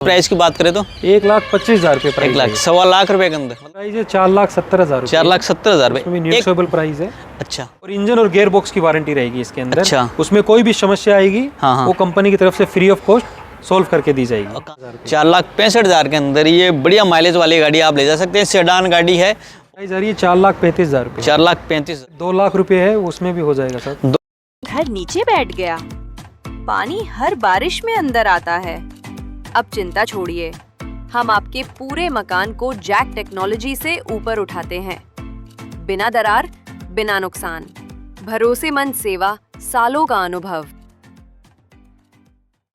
Price की बात करें तो 1,25,000 रुपये प्राइस 1 लाख 1.25 लाख रुपए के अंदर प्राइस है। 4,70,000 4,70,000 रुपए न्यूट्रेबल प्राइस है। अच्छा और इंजन और गियर बॉक्स की वारंटी रहेगी इसके अंदर। अच्छा। उसमें कोई भी समस्या आएगी हाँ। वो कंपनी की तरफ से फ्री ऑफ कॉस्ट सोल्व करके दी जाएगी। 4,65,000 के अंदर ये बढ़िया माइलेज वाली गाड़ी आप ले जा सकते हैं। सेडान गाड़ी है। प्राइस आ रही है 4,35,000 रुपये। 4,35,000 2 लाख रुपए है, उसमें भी हो जाएगा सर। घर नीचे बैठ गया, पानी हर बारिश में अंदर आता है। अब चिंता छोड़िए, हम आपके पूरे मकान को जैक टेक्नोलॉजी से ऊपर उठाते हैं। बिना दरार, बिना नुकसान, भरोसेमंद सेवा, सालों का अनुभव।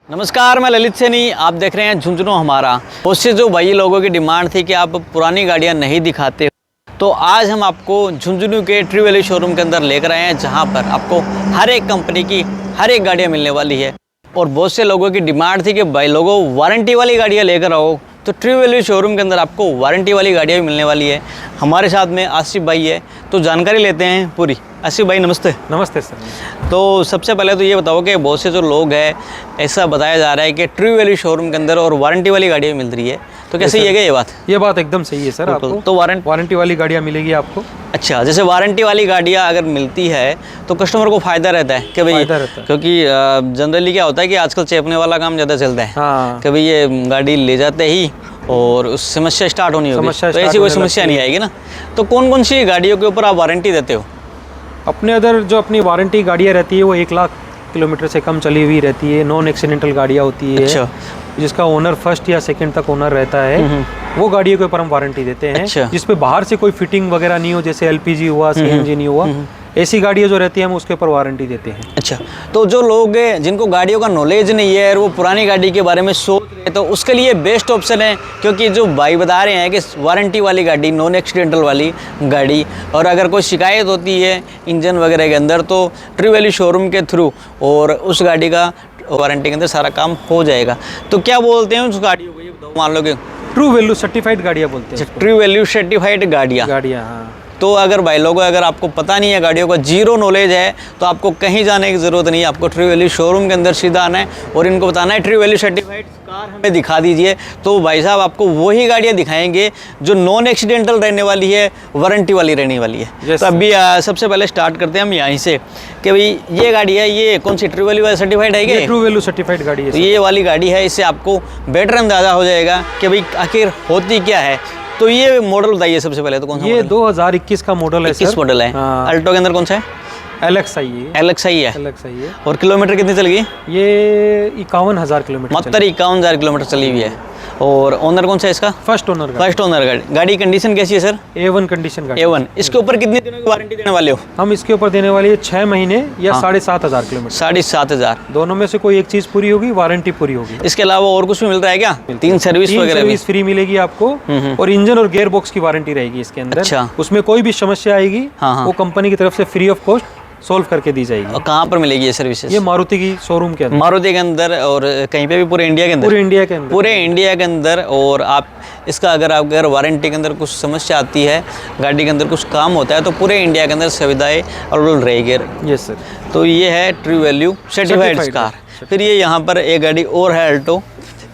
नमस्कार, मैं ललित सैनी, आप देख रहे हैं झुंझुनू हमारा। उससे जो भाई लोगों की डिमांड थी कि आप पुरानी गाड़ियां नहीं दिखाते, तो आज हम आपको झुंझुनू के ट्रू वैल्यू शोरूम के अंदर लेकर आए हैं, जहां पर आपको हर एक कंपनी की हर एक गाड़ियां मिलने वाली है। और बहुत से लोगों की डिमांड थी कि भाई लोगों वारंटी वाली गाड़ियां लेकर आओ, तो ट्रू वैल्यू शोरूम के अंदर आपको वारंटी वाली गाड़ियां भी मिलने वाली है। हमारे साथ में आसिफ भाई है, तो जानकारी लेते हैं पूरी। आसिफ भाई नमस्ते। नमस्ते सर। तो सबसे पहले तो ये बताओ कि बहुत से जो लोग हैं, ऐसा बताया जा रहा है कि ट्रू वैल्यू शोरूम के अंदर और वारंटी वाली गाड़ियाँ मिल रही है, तो कैसे ये ये बात? ये बात एकदम सही है सर। आपको तो वारंटी वाली गाड़ियाँ मिलेगी आपको। अच्छा, जैसे वारंटी वाली गाड़ियाँ अगर मिलती है तो कस्टमर को फ़ायदा रहता है कि भाई, क्योंकि जनरली क्या होता है कि आजकल चेपने वाला काम ज़्यादा चलता है। हाँ। कि भाई ये गाड़ी ले जाते ही और उस समस्या स्टार्ट होनी होगी, तो ऐसी कोई समस्या नहीं आएगी ना। तो कौन कौन सी गाड़ियों के ऊपर आप वारंटी देते हो? अपने अदर जो अपनी वारंटी गाड़ियाँ रहती है वो 1 लाख किलोमीटर से कम चली हुई रहती है। नॉन एक्सीडेंटल गाड़ियाँ होती है। अच्छा। जिसका ओनर फर्स्ट या सेकंड तक ओनर रहता है, वो गाड़ियों के ऊपर हम वारंटी देते हैं। अच्छा। जिसपे बाहर से कोई फिटिंग वगैरह नहीं हो, जैसे LPG हुआ, CNG नहीं हुआ, ऐसी गाड़ियाँ जो रहती है हम उसके ऊपर वारंटी देते हैं। अच्छा, तो जो लोग हैं जिनको गाड़ियों का नॉलेज नहीं है और वो पुरानी गाड़ी के बारे में सोच रहे हैं, तो उसके लिए बेस्ट ऑप्शन है, क्योंकि जो भाई बता रहे हैं कि वारंटी वाली गाड़ी, नॉन एक्सीडेंटल वाली गाड़ी, और अगर कोई शिकायत होती है इंजन वगैरह के अंदर, तो ट्रू वैल्यू शोरूम के थ्रू और उस गाड़ी का वारंटी के अंदर सारा काम हो जाएगा। तो क्या बोलते हैं उस गाड़ियों को, ये बताओ। मान लो कि ट्रू वैल्यू सर्टिफाइड गाड़ियाँ बोलते हैं। ट्रू वैल्यू सर्टिफाइड गाड़ियाँ। हाँ। तो अगर भाई लोगों, अगर आपको पता नहीं है गाड़ियों का, जीरो नॉलेज है, तो आपको कहीं जाने की ज़रूरत नहीं है। आपको ट्रू वैल्यू शोरूम के अंदर सीधा आना है और इनको बताना है ट्रू वैल्यू सर्टिफाइड कार हमें दिखा दीजिए। तो भाई साहब आपको वही गाड़ियाँ दिखाएंगे जो नॉन एक्सीडेंटल रहने वाली है, वारंटी वाली रहने वाली है। तो अभी सबसे पहले स्टार्ट करते हैं हम यहीं से कि भाई ये गाड़ी है, ये कौन सी ट्रू वैल्यू सर्टिफाइड है? ये ट्रू वैल्यू सर्टिफाइड गाड़ी है। तो ये वाली गाड़ी है, इससे आपको बेटर अंदाज़ा हो जाएगा कि भाई आखिर होती क्या है। तो ये मॉडल बताइए सबसे पहले, तो कौन सा? ये 2021 का मॉडल है। 21 मॉडल है। हाँ। अल्टो के अंदर कौन सा है? LXi है। LXi है। LXi है। और किलोमीटर कितनी चल गई? ये 51,000 किलोमीटर। मात्र 51,000 किलोमीटर चली हुई है। और ओनर कौन सा है इसका? First owner. फर्स्ट ओनर गाड़ी कंडीशन कैसी है सर? A1 कंडीशन गाड़ी। A1। इसके ऊपर कितने दिनों की वारंटी देने वाले हो? हम इसके ऊपर देने वाले हैं 6 महीने या 7,500 किलोमीटर। 7,500। दोनों में से कोई एक चीज पूरी होगी, वारंटी पूरी होगी। इसके अलावा और कुछ भी मिल रहा है क्या? 3 सर्विस वगैरह? सर्विस फ्री मिलेगी आपको। और इंजन और गियर बॉक्स की वारंटी रहेगी इसके अंदर। अच्छा। उसमें कोई भी समस्या आएगी वो कंपनी की तरफ से फ्री ऑफ कॉस्ट सोल्व करके दी जाएगी। और कहाँ पर मिलेगी ये सर्विसेज? ये मारुति की शोरूम के अंदर। मारुति के अंदर, और कहीं पे भी पूरे इंडिया के अंदर? पूरे इंडिया के अंदर। पूरे इंडिया के अंदर। और आप इसका अगर वारंटी के अंदर कुछ समस्या आती है, गाड़ी के अंदर कुछ काम होता है, तो पूरे इंडिया के अंदर सुविधाएं अवेलेबल रहेगी। Yes sir. तो ये है ट्रू वैल्यू सर्टिफाइड कार। फिर ये यहाँ पर एक गाड़ी और है, अल्टो।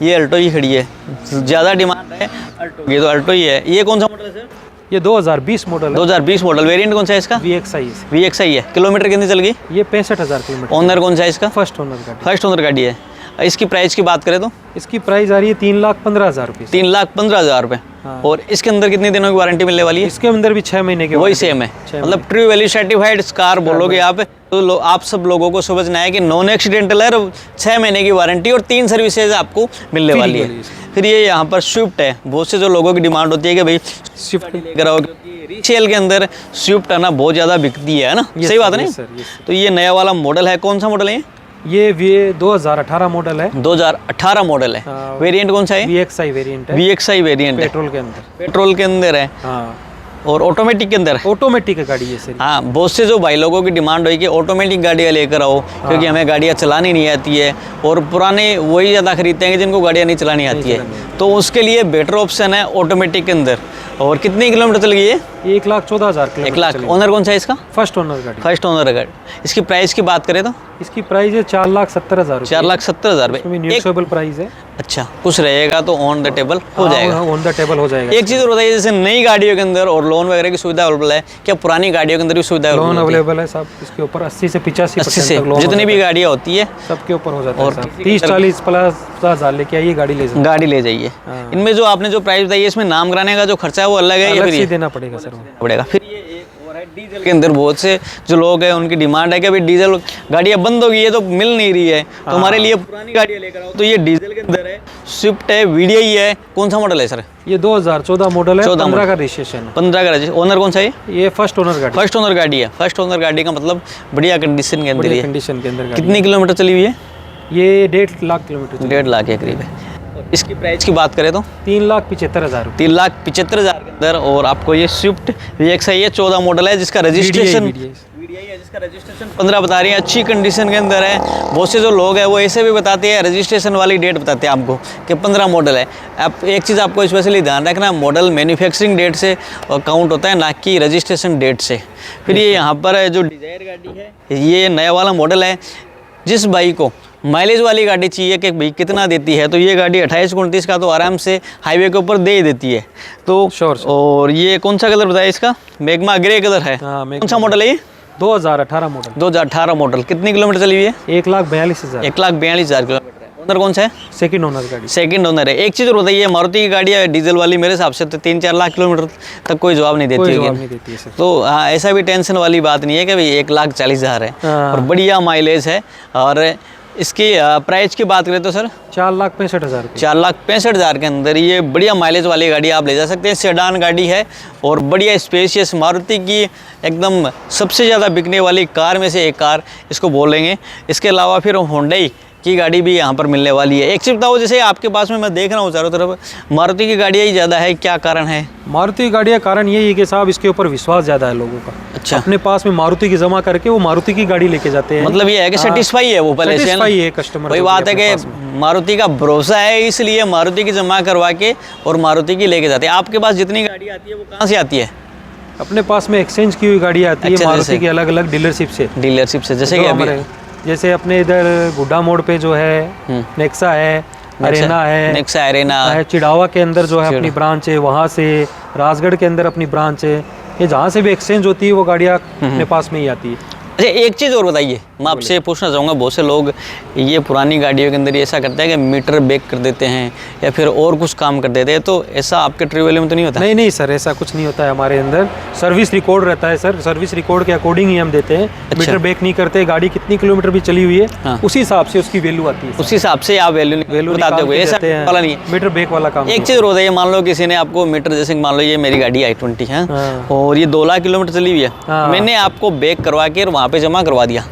ये अल्टो ही खड़ी है, ज़्यादा डिमांड है अल्टो की, तो अल्टो ही है। ये कौन सा मॉडल है सर? ये 2020 मॉडल है। 2020 मॉडल। वेरिएंट कौन सा है इसका? VXi है। किलोमीटर कितनी चल गई? ये 65,000 किलोमीटर। ओनर कौन सा है इसका? फर्स्ट ओनर गाड़ी। फर्स्ट ओनर गाड़ी है। इसकी प्राइस की बात करें तो इसकी प्राइस आ रही है 3,15,000 रुपये। 3,15,000 रुपये। हाँ। और इसके अंदर कितने दिनों की वारंटी मिलने वाली है? इसके अंदर भी 6 महीने के। वही सेम है, मतलब ट्रू वैल्यू सर्टिफाइड कार बोलोगे आप, तो आप सब लोगों को समझना है कि नॉन एक्सीडेंटल है, 6 महीने की वारंटी और 3 सर्विसेज आपको मिलने वाली है। फिर ये यहाँ पर स्विफ्ट है। बहुत से जो लोगों की डिमांड होती है कि भाई स्विफ्ट लेकर आओ, क्योंकि रीसेल के अंदर स्विफ्ट आना बहुत ज़्यादा बिकती है ना। सही बात है नहीं? तो ये नया वाला मॉडल है। कौन सा मॉडल है ये? 2018 मॉडल है। 2018 मॉडल है। वेरिएंट कौन सा है? VXi वेरिएंट है। VXi वेरिएंट है। पेट्रोल के अंदर। पेट्रोल के अंदर है। हाँ। और ऑटोमेटिक के अंदर? ऑटोमेटिक है गाड़ी ये सर। हाँ, बहुत से जो भाई लोगों की डिमांड हुई कि ऑटोमेटिक गाड़ियाँ लेकर आओ, क्योंकि हमें गाड़ियाँ चलानी नहीं आती है, और पुराने वही ज़्यादा खरीदते हैं कि जिनको गाड़ियाँ नहीं चलानी आती है। तो उसके लिए बेटर ऑप्शन है ऑटोमेटिक के अंदर। और कितनी किलोमीटर चल गई है? 1,14,000 1 किलोमीटर लाख। चली। ओनर कौन सा है इसका? फर्स्ट ओनर गाड़ी। फर्स्ट ओनर गाड़ी। इसकी प्राइस की बात करें तो इसकी प्राइस है 4,70,000 4,70,000 में रुपये। न्यूट्रेबल प्राइस है। अच्छा, कुछ रहेगा तो ऑन द टेबल हो जाएगा। ऑन द टेबल हो जाएगा। एक चीज़ और बताइए, जैसे नई गाड़ियों के अंदर और लोन वगैरह की सुविधा अवेलेबल है क्या? पुरानी गाड़ियों के अंदर भी सुविधा लोन होती है? अवेलेबल है सब। इसके ऊपर 80 से 85% 80 से तक लोन जितनी भी गाड़ियाँ होती है सबके ऊपर हो जाता है और साहब। 30-40 प्लस 50,000 लेके आइए गाड़ी ले जाइए। गाड़ी ले जाइए। इनमें जो आपने जो प्राइस बताई है, इसमें नाम कराने का जो खर्चा है वो अलग है या अलग फिर से ये देना पड़ेगा सर वो। पड़ेगा? फिर ये एक और है डीजल के अंदर बहुत से जो लोग हैं उनकी डिमांड है कि भाई डीजल गाड़ियाँ बंद हो गई है तो मिल नहीं रही है, तो हमारे लिए पुरानी गाड़ियाँ लेकर आओ। तो ये डीजल के अंदर है, स्विफ्ट है, VDI है, कौन सा मॉडल है सर? ये 2014 मॉडल है, 14 15 का रजिस्ट्रेशन है। 15 का रजिस्टर। ओनर कौन सा है? ये फर्स्ट ओनर गाड़ी। फर्स्ट ओनर गाड़ी है। फर्स्ट ओनर गाड़ी का मतलब बढ़िया कंडीशन के अंदर बढ़िया है। कंडीशन के अंदर गाड़ी। कितनी किलोमीटर चली हुई है? ये 1.5 लाख किलोमीटर चली। 1.5 लाख के करीब है। और इसकी प्राइस की बात करें तो 3,75,000 रुपये। 3,75,000 के अंदर। और आपको ये स्विफ्ट VXI है, 14 मॉडल है, जिसका रजिस्ट्रेशन VDI है, जिसका रजिस्ट्रेशन 15 बता रही है, अच्छी कंडीशन के अंदर है। बहुत से जो लोग हैं वो ऐसे भी बताते हैं, रजिस्ट्रेशन वाली डेट बताते हैं आपको कि 15 मॉडल है। आप एक चीज़ आपको स्पेशली ध्यान रखना, मॉडल मैन्युफैक्चरिंग डेट से काउंट होता है, ना कि रजिस्ट्रेशन डेट से। फिर ये यहाँ पर जो डिजायर गाड़ी है, ये नया वाला मॉडल है। जिस भाई को माइलेज वाली गाड़ी चाहिए कि भाई कितना देती है, तो ये गाड़ी 28-29 का तो आराम से हाईवे के ऊपर दे ही देती है। तो श्योर। और ये कौन सा कलर बताया इसका? मैग्मा ग्रे कलर है। हाँ, कौन सा मॉडल है ये? 2018 मॉडल। 2018 मॉडल। कितनी किलोमीटर चली हुई है? 1,42,000। 1,42,000 किलोमीटर है। ओनर कौन सा है? सेकंड ओनर गाड़ी। सेकंड ओनर है। एक चीज़ और बताइए, मारुति की गाड़ी है डीजल वाली, मेरे हिसाब से तो 3-4 लाख किलोमीटर तक कोई जवाब नहीं देती कोई होगी। जवाब नहीं देती है सर। तो हाँ, ऐसा भी टेंशन वाली बात नहीं है कि भाई 1,40,000 है हाँ। और बढ़िया माइलेज है। और इसकी प्राइस की बात करें तो सर 4,65,000 रुपये। 4,65,000 के अंदर ये बढ़िया माइलेज वाली गाड़ी आप ले जा सकते हैं। सेडान गाड़ी है और बढ़िया स्पेशियस, मारुति की एकदम सबसे ज़्यादा बिकने वाली कार में से एक कार इसको बोलेंगे। इसके अलावा फिर होंडई की गाड़ी भी यहाँ पर मिलने वाली है। एक चीज़ बताओ, जैसे आपके पास में मैं देख रहा हूँ चारों तरफ मारुति की गाड़ियाँ ही ज़्यादा है, क्या कारण है? मारुति की गाड़ियाँ कारण यही है कि साहब इसके ऊपर विश्वास ज़्यादा है लोगों का। अच्छा। अपने पास में मारुति की जमा करके वो मारुति की गाड़ी लेके जाते हैं। मतलब ये है कि सेटिस्फाई है वो पहले से, है ना? सेटिस्फाई है कस्टमर। वही बात है कि मारुति का भरोसा है, इसलिए मारुति की जमा करवा के और मारुति की लेके जाते हैं। आपके पास जितनी गाड़ी आती है वो कहाँ से आती है? अपने पास में एक्सचेंज की हुई गाड़ी आती है अच्छा, मारुति जैसे? की अलग अलग डीलरशिप से। डीलरशिप से, जैसे कि जो अभी हमारे जैसे अपने इधर गुड्डा मोड़ पे जो है नेक्सा है, अरेना है, नेक्सा अरेना है, चिड़ावा के अंदर जो है अपनी ब्रांच है, वहाँ से राजगढ़ के अंदर अपनी ब्रांच है। ये जहाँ से भी एक्सचेंज होती है वो गाड़ियाँ अपने पास में ही आती है। अच्छा, एक चीज़ और बताइए, मैं आपसे पूछना चाहूँगा, बहुत से लोग ये पुरानी गाड़ियों के अंदर ऐसा करते हैं कि मीटर बैक कर देते हैं या फिर और कुछ काम कर देते हैं, तो ऐसा आपके ट्रिवेल में तो नहीं होता? नहीं नहीं सर, ऐसा कुछ नहीं होता है हमारे अंदर। सर्विस रिकॉर्ड रहता है सर, सर्विस रिकॉर्ड के अकॉर्डिंग ही हम देते हैं। मीटर बैक नहीं करते, गाड़ी कितनी किलोमीटर भी चली हुई है हाँ। उसी हिसाब से उसकी वैल्यू आती है। उस हिसाब से आप वैल्यू बताते हो, ऐसा वाला नहीं है। मीटर बैक वाला काम। एक चीज़ और बताइए, मान लो किसी ने आपको मीटर, जैसे मान लो ये मेरी गाड़ी i20 है और ये 2 लाख किलोमीटर चली हुई है, मैंने आपको बैक करवा के वहाँ पे जमा करवा दिया,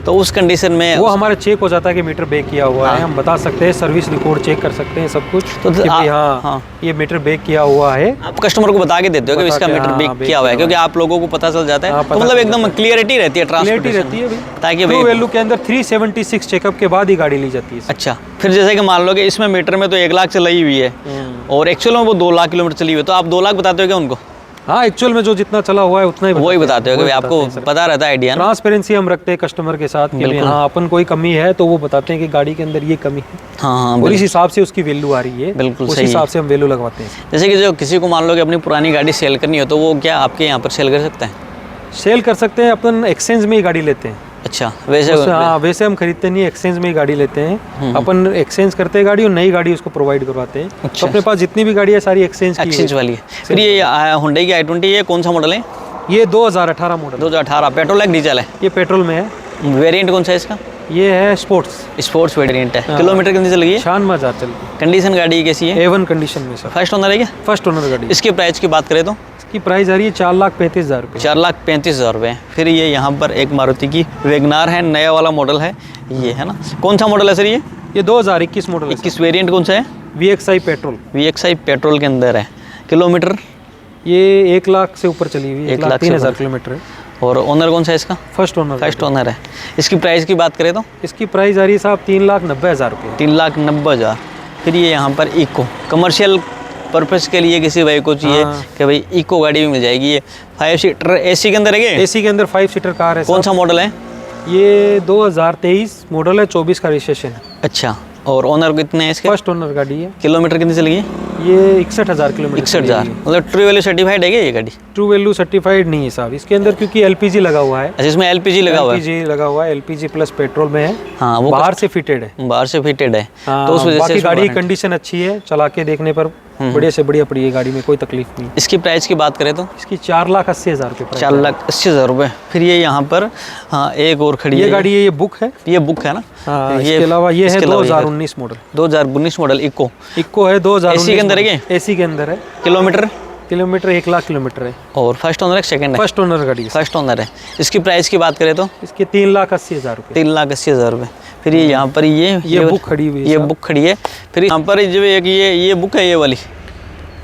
तो उस कंडीशन में वो हमारे चेक हो जाता है कि मीटर बैक किया हुआ है। हम बता सकते हैं, सर्विस रिकॉर्ड चेक कर सकते हैं सब कुछ, तो कि भाई हाँ ये मीटर बैक किया हुआ है। आप कस्टमर को बता के देते हो कि इसका मीटर बैक किया हुआ है, क्योंकि आप लोगों को पता चल जाता है, तो मतलब एकदम क्लियरिटी रहती है, क्लियरिटी रहती है ताकि भाई वैल्यू के अंदर 376 चेकअप के बाद ही गाड़ी ली जाती है। अच्छा, फिर जैसे कि मान लो कि इसमें मीटर में तो 1 लाख चलाई हुई है और एक्चुअल में वो 2 लाख किलोमीटर चली हुई है, तो आप 2 लाख बताते हो क्या उनको? हाँ, एक्चुअल में जो जितना चला हुआ है उतना ही वही बताते हो कि आपको पता रहता है आइडिया। ट्रांसपेरेंसी हम रखते हैं कस्टमर के साथ कि हाँ अपन कोई कमी है तो वो बताते हैं कि गाड़ी के अंदर ये कमी है। हाँ, और इस हिसाब से उसकी वैल्यू आ रही है। बिल्कुल उस सही हिसाब से हम वैल्यू लगवाते हैं। जैसे कि जो किसी को मान लो कि अपनी पुरानी गाड़ी सेल करनी हो, तो वो क्या आपके यहाँ पर सेल कर सकता है? सेल कर सकते हैं, अपन एक्सचेंज में ही गाड़ी लेते हैं। अच्छा, वैसे हाँ, वैसे हम खरीदते नहीं, एक्सचेंज में ही गाड़ी लेते हैं। अपन एक्सचेंज करते हैं गाड़ी और नई गाड़ी उसको प्रोवाइड करवाते हैं। अच्छा। तो अपने पास जितनी भी गाड़ी है सारी एक्सचेंज वाली है। फिर ये हुंडई की i20 ये कौन सा मॉडल है? ये 2018 मॉडल। 2018 पेट्रोल है डीजल है? ये पेट्रोल में है। वेरिएंट कौन सा है इसका? ये है स्पोर्ट्स वेरिएंट है। किलोमीटर कितनी चल गई है? 96,000 चल गई। कंडीशन गाड़ी कैसी है? A1 कंडीशन में सर। फर्स्ट ओनर है क्या? फर्स्ट ओनर गाड़ी। इसकी प्राइस की बात करें तो इसकी प्राइस आ रही है 4,35,000 रुपये। 4,35,000 रुपये। फिर ये यहाँ पर एक मारुति की वैगनार है, नया वाला मॉडल है ये, है ना? कौन सा मॉडल है सर ये? ये 2021 मॉडल है। 21 वेरिएंट कौन सा है? VXI petrol. VXI पेट्रोल के अंदर है। किलोमीटर ये 1 लाख से ऊपर चली हुई है, 1,03,000 किलोमीटर है। और ओनर कौन सा है इसका? First owner. फर्स्ट ओनर है। इसकी प्राइस की बात करें तो इसकी प्राइस आ रही है साहब 3,90,000 रुपये। 3,90,000। फिर ये यहाँ पर इको कमर्शियल पर्पस के लिए किसी भाई को चाहिए कि भाई इको गाड़ी भी मिल जाएगी। ये 5 सीटर एसी के अंदर है क्या? एसी के अंदर 5 सीटर कार है। कौन सा मॉडल है? ये 2023 मॉडल है, 24 का रजिस्ट्रेशन है। अच्छा, और ओनर कितने हैं इसके? फर्स्ट ओनर गाड़ी है। किलोमीटर कितनी चली है? ये 61,000 किलोमीटर। 61,000, मतलब ट्रू वैल्यू सर्टिफाइड है क्या ये गाड़ी? ट्रू वैल्यू सर्टिफाइड नहीं है साहब इसके अंदर, क्योंकि एलपीजी लगा हुआ है। अच्छा, इसमें एलपीजी लगा हुआ है? एलपीजी लगा हुआ है, एलपीजी प्लस पेट्रोल में है। हाँ, वो बाहर से फिटेड है। बाहर से फिटेड है। हाँ, तो उस वजह से बाकी गाड़ी की कंडीशन अच्छी है, चला के देखने पर बढ़िया से बढ़िया पड़ी है गाड़ी में, कोई तकलीफ नहीं। इसकी प्राइस की बात करें तो इसकी 4,80,000 रुपये। 4,80,000 रुपये। फिर ये यहाँ पर हाँ एक और खड़ी है, ये गाड़ी है, ये बुक है। ये बुक है ना? हाँ, इसके अलावा ये है 2019 मॉडल। 2019 मॉडल इको है 2019। एसी के अंदर है क्या? एसी के अंदर है। किलोमीटर 1 लाख किलोमीटर है। और फर्स्ट ओनर है सेकंड है? फर्स्ट ओनर गाड़ी है। फर्स्ट ओनर है। इसकी प्राइस की बात करें तो इसके 3,80,000 रुपये। 3,80,000 रुपये। फिर ये यहाँ पर ये बुक खड़ी हुई है। ये बुक खड़ी है। फिर यहाँ पर जो एक ये बुक है, ये वाली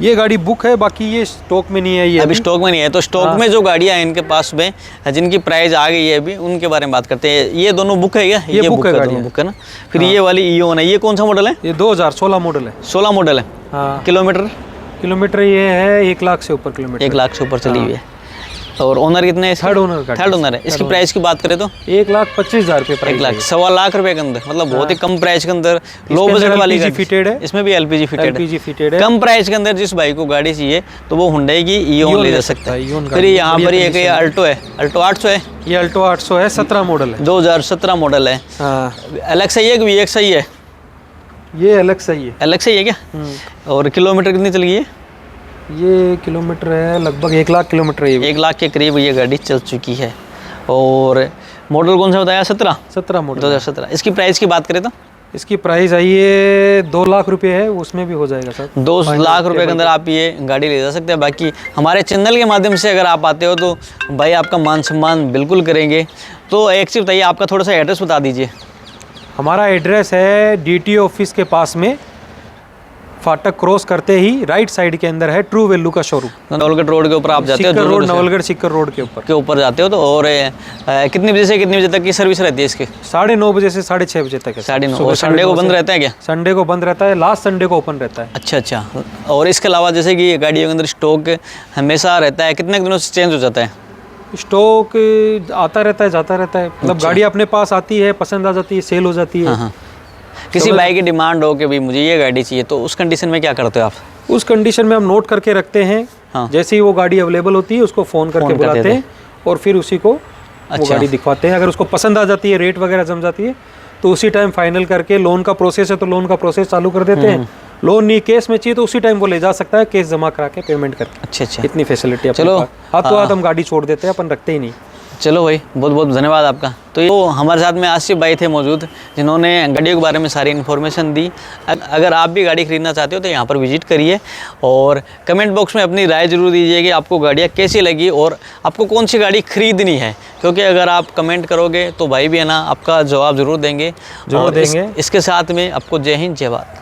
ये गाड़ी बुक है, बाकी ये स्टॉक में नहीं है। ये अभी स्टॉक में नहीं है। तो स्टॉक में जो गाड़ियाँ हैं इनके पास में जिनकी प्राइस आ गई है अभी, उनके बारे में बात करते हैं। ये दोनों बुक है क्या? ये बुक है गाड़ी, बुक है ना? फिर ये वाली ईओन है, ये कौन सा मॉडल है? ये 2016 मॉडल है। 16 मॉडल है। हाँ। किलोमीटर ये है 1 लाख से ऊपर किलोमीटर। 1 लाख से ऊपर चली हुई है। और ओनर कितने हैं? थर्ड ओनर का। थर्ड ओनर है। इसकी प्राइस की बात करें तो 1,25,000 रुपये प्राइस। 1 लाख 1.25 लाख रुपए के अंदर, मतलब बहुत ही कम प्राइस के अंदर लो बजट वाली गाड़ी फिटेड है। इसमें भी एलपीजी फिटेड है। है। कम प्राइस के अंदर जिस भाई को गाड़ी चाहिए तो वो हुंडई की ईओन ले जा सकता है। फिर यहाँ पर एक अल्टो है, अल्टो 800 है। ये अल्टो 800 है, 17 मॉडल है। 2017 मॉडल है। हाँ, एलेक्स है कि वीएक्स है? ये अलग सही है। एलेक्स है क्या? और किलोमीटर कितनी चल गई है? ये किलोमीटर है लगभग 1 लाख किलोमीटर है। 1 लाख के करीब ये गाड़ी चल चुकी है। और मॉडल कौन सा बताया? 17 मॉडल 2017। इसकी प्राइस की बात करें तो इसकी प्राइस आई है 2 लाख रुपए है, उसमें भी हो जाएगा सर। 2 लाख रुपए के अंदर आप ये गाड़ी ले जा सकते हैं। बाकी हमारे चैनल के माध्यम से अगर आप आते हो तो भाई आपका मान सम्मान बिल्कुल करेंगे। तो एक चीज़ बताइए, आपका थोड़ा सा एड्रेस बता दीजिए। हमारा एड्रेस है डीटी ऑफिस के पास में, फाटक क्रॉस करते ही राइट साइड के अंदर है ट्रू वैल्यू का शोरूम। नवलगढ़ रोड के ऊपर आप जाते हो? नवलगढ़ सिक्कर रोड के ऊपर जाते हो तो। और कितने बजे से कितने बजे तक की सर्विस रहती है इसकी? 9:30 बजे से 6:30 बजे तक है। 9:30। और संडे को बंद रहता है क्या? संडे को बंद रहता है, लास्ट संडे को ओपन रहता है। अच्छा। और इसके अलावा जैसे कि गाड़ियों के अंदर स्टॉक हमेशा रहता है, कितने दिनों से चेंज हो जाता है? स्टॉक आता रहता है, जाता रहता है। मतलब गाड़ी अपने पास आती है, पसंद आ जाती है, सेल हो जाती है। हाँ। किसी भाई की डिमांड हो कि भाई मुझे ये गाड़ी चाहिए, तो उस कंडीशन में क्या करते हो आप? उस कंडीशन में हम नोट करके रखते हैं। हाँ। जैसे ही वो गाड़ी अवेलेबल होती है उसको फ़ोन करके बुलाते हैं और फिर उसी को वो गाड़ी दिखवाते हैं। अगर उसको पसंद आ जाती है, रेट वगैरह जम जाती है, तो उसी टाइम फाइनल करके, लोन का प्रोसेस है तो लोन का प्रोसेस चालू कर देते हैं। लोन नहीं, केस में चाहिए तो उसी टाइम वो ले जा सकता है, केस जमा करा के पेमेंट करके। अच्छा। इतनी फैसिलिटी। चलो, हाथों हाथ हम गाड़ी छोड़ देते हैं, अपन रखते ही नहीं। चलो भाई, बहुत बहुत धन्यवाद आपका। तो हमारे साथ में आसिफ भाई थे मौजूद, जिन्होंने गाड़ियों के बारे में सारी इन्फॉर्मेशन दी। अगर आप भी गाड़ी खरीदना चाहते हो तो यहाँ पर विजिट करिए और कमेंट बॉक्स में अपनी राय जरूर दीजिए कि आपको गाड़ियाँ कैसी लगी और आपको कौन सी गाड़ी खरीदनी है। क्योंकि अगर आप कमेंट करोगे तो भाई भी है ना आपका जवाब ज़रूर देंगे। इसके साथ में आपको जय हिंद, जय भारत।